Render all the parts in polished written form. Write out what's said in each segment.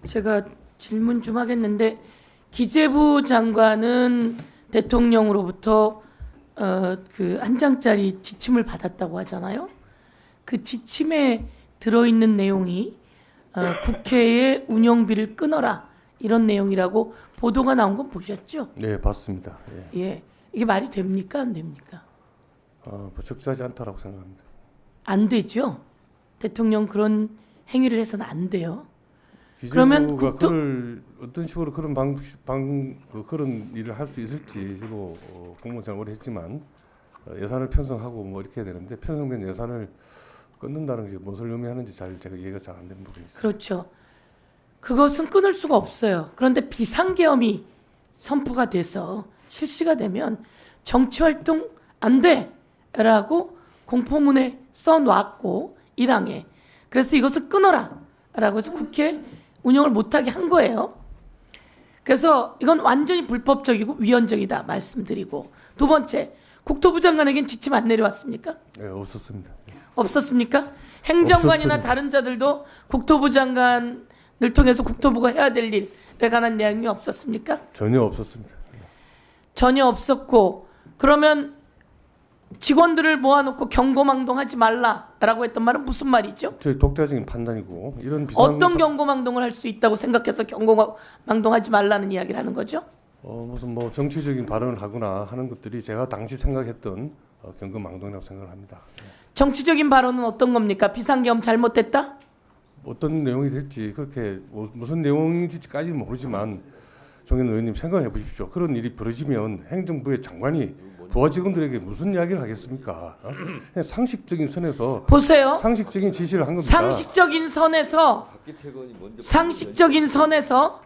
제가 질문 좀 하겠는데, 기재부 장관은 대통령으로부터 그 한 장짜리 지침을 받았다고 하잖아요. 그 지침에 들어있는 내용이 국회의 운영비를 끊어라 이런 내용이라고 보도가 나온 건 보셨죠? 네, 봤습니다. 예. 예, 이게 말이 됩니까 안 됩니까? 뭐 적절하지 않다라고 생각합니다. 안 되죠. 대통령 그런 행위를 해서는 안 돼요. 그러면 기재부가 그걸 어떤 식으로 그런 그런 일을 할 수 있을지 저도 공무원생활 오래 했지만 예산을 편성하고 뭐 이렇게 해야 되는데 편성된 예산을 끊는다는 게 무엇을 의미하는지 제가 이해가 잘 안 되는 부분이 있습니다. 그렇죠. 그것은 끊을 수가 없어요. 그런데 비상계엄이 선포가 돼서 실시가 되면 정치활동 안 돼라고 공포문에 써놨고 1항에 그래서 이것을 끊어라라고 해서 국회 운영을 못하게 한 거예요. 그래서 이건 완전히 불법적이고 위헌적이다 말씀드리고, 두 번째, 국토부 장관에겐 지침 안 내려왔습니까? 네, 없었습니다. 없었습니까? 행정관이나 없었습니다. 다른 자들도 국토부 장관을 통해서 국토부가 해야 될 일에 관한 내용이 없었습니까? 전혀 없었습니다. 전혀 없었고, 그러면 직원들을 모아놓고 경고망동하지 말라라고 했던 말은 무슨 말이죠? 저희 독자적인 판단이고 이런 어떤 경고망동을 할 수 있다고 생각해서 경고망동하지 말라는 이야기를 하는 거죠? 무슨 뭐 정치적인 발언을 하거나 하는 것들이 제가 당시 생각했던 경고망동이라고 생각을 합니다. 정치적인 발언은 어떤 겁니까? 비상계엄 잘못됐다? 어떤 내용이 될지 그렇게 무슨 내용인지까지는 모르지만 정현 의원님 생각해 보십시오. 그런 일이 벌어지면 행정부의 장관이 부하 직원들에게 무슨 이야기를 하겠습니까? 그냥 상식적인 선에서 보세요. 상식적인 지시를 한 겁니다. 상식적인 선에서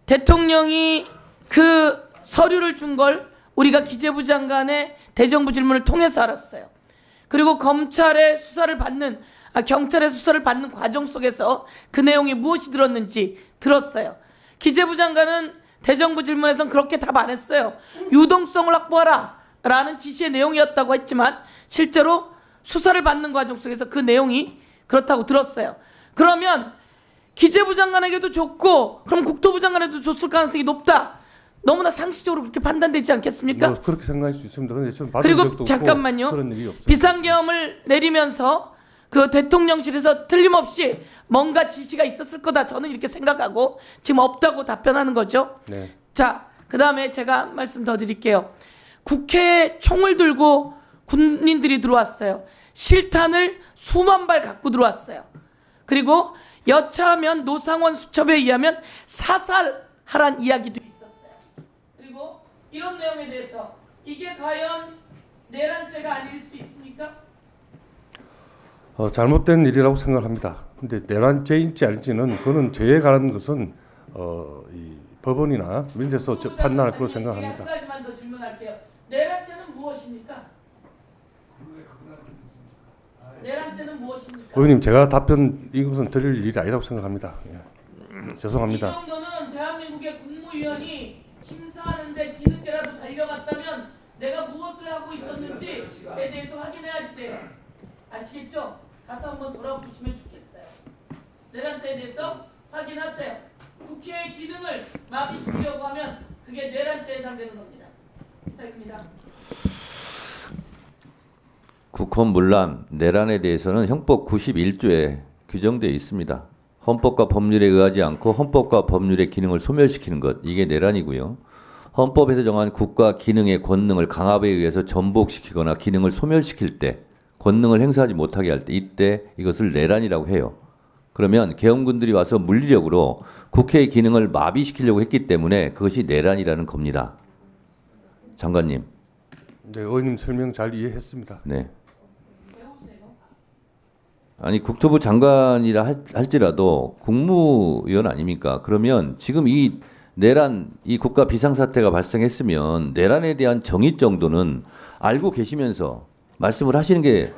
대통령이 그 서류를 준 걸 우리가 기재부 장관의 대정부 질문을 통해서 알았어요. 그리고 경찰의 수사를 받는 과정 속에서 그 내용이 무엇이 들었는지 들었어요. 기재부 장관은 대정부 질문에서는 그렇게 답 안 했어요. 유동성을 확보하라 라는 지시의 내용이었다고 했지만 실제로 수사를 받는 과정 속에서 그 내용이 그렇다고 들었어요. 그러면 기재부 장관에게도 줬고 그럼 국토부 장관에도 줬을 가능성이 높다. 너무나 상식적으로 그렇게 판단되지 않겠습니까? 뭐 그렇게 생각할 수 있습니다. 그런데 저는 받은 그리고 적도 잠깐만요. 없고 그런 일이 없어요. 비상계엄을 내리면서 그 대통령실에서 틀림없이 뭔가 지시가 있었을 거다. 저는 이렇게 생각하고 지금 없다고 답변하는 거죠. 네. 자, 그 다음에 제가 말씀 더 드릴게요. 국회에 총을 들고 군인들이 들어왔어요. 실탄을 수만 발 갖고 들어왔어요. 그리고 여차하면 노상원 수첩에 의하면 사살하란 이야기도 있었어요. 그리고 이런 내용에 대해서 이게 과연 내란죄가 아닐 수 있습니까? 잘못된 일이라고 생각합니다. 근데 내란죄인지 아닐지는 그거는 죄에 관한 것은 이 법원이나 민재서 판단할 거로 생각합니다. 한 가지만 더 질문할게요. 내란죄는 무엇입니까? 내란죄는 무엇입니까? 의원님 제가 답변 이것은 드릴 일이 아니라고 생각합니다. 예. 죄송합니다. 이 정도는 대한민국의 국무위원이 심사하는데 뒤늦게라도 달려갔다면 내가 무엇을 하고 있었는지에 대해서 확인해야지 돼요. 아시겠죠? 가서 한번 돌아보시면 좋겠어요. 내란죄에 대해서 확인하세요. 국회의 기능을 마비시키려고 하면 그게 내란죄에 해당되는 겁니다. 이상입니다. 국헌문란, 내란에 대해서는 형법 91조에 규정되어 있습니다. 헌법과 법률에 의하지 않고 헌법과 법률의 기능을 소멸시키는 것, 이게 내란이고요. 헌법에서 정한 국가 기능의 권능을 강압에 의해서 전복시키거나 기능을 소멸시킬 때, 권능을 행사하지 못하게 할 때, 이때 이것을 내란이라고 해요. 그러면 계엄군들이 와서 물리력으로 국회의 기능을 마비시키려고 했기 때문에 그것이 내란이라는 겁니다. 장관님. 네, 의원님 설명 잘 이해했습니다. 네. 아니 국토부 장관이라 할지라도 국무위원 아닙니까? 그러면 지금 이 내란, 이 국가 비상사태가 발생했으면 내란에 대한 정의 정도는 알고 계시면서 말씀을 하시는 게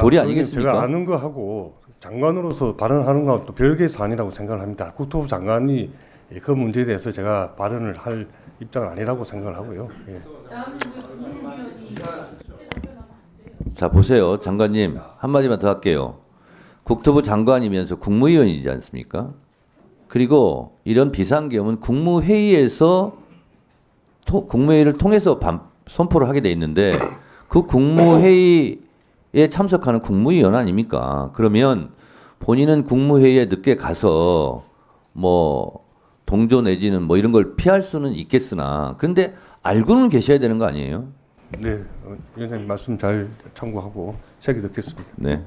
도리 아니겠습니까? 제가 아는 거 하고 장관으로서 발언하는 건 또 별개의 사안이라고 생각을 합니다. 국토부 장관이 그 문제에 대해서 제가 발언을 할 입장은 아니라고 생각을 하고요. 예. 자 보세요, 장관님 한마디만 더 할게요. 국토부 장관이면서 국무위원이지 않습니까? 그리고 이런 비상계엄은 국무회의에서 국무회의를 통해서 선포를 하게 돼 있는데 그 국무회의에 참석하는 국무위원 아닙니까? 그러면 본인은 국무회의에 늦게 가서 뭐 동조 내지는 뭐 이런 걸 피할 수는 있겠으나 그런데 알고는 계셔야 되는 거 아니에요? 네, 위원장님 말씀 잘 참고하고 새기 듣겠습니다. 네.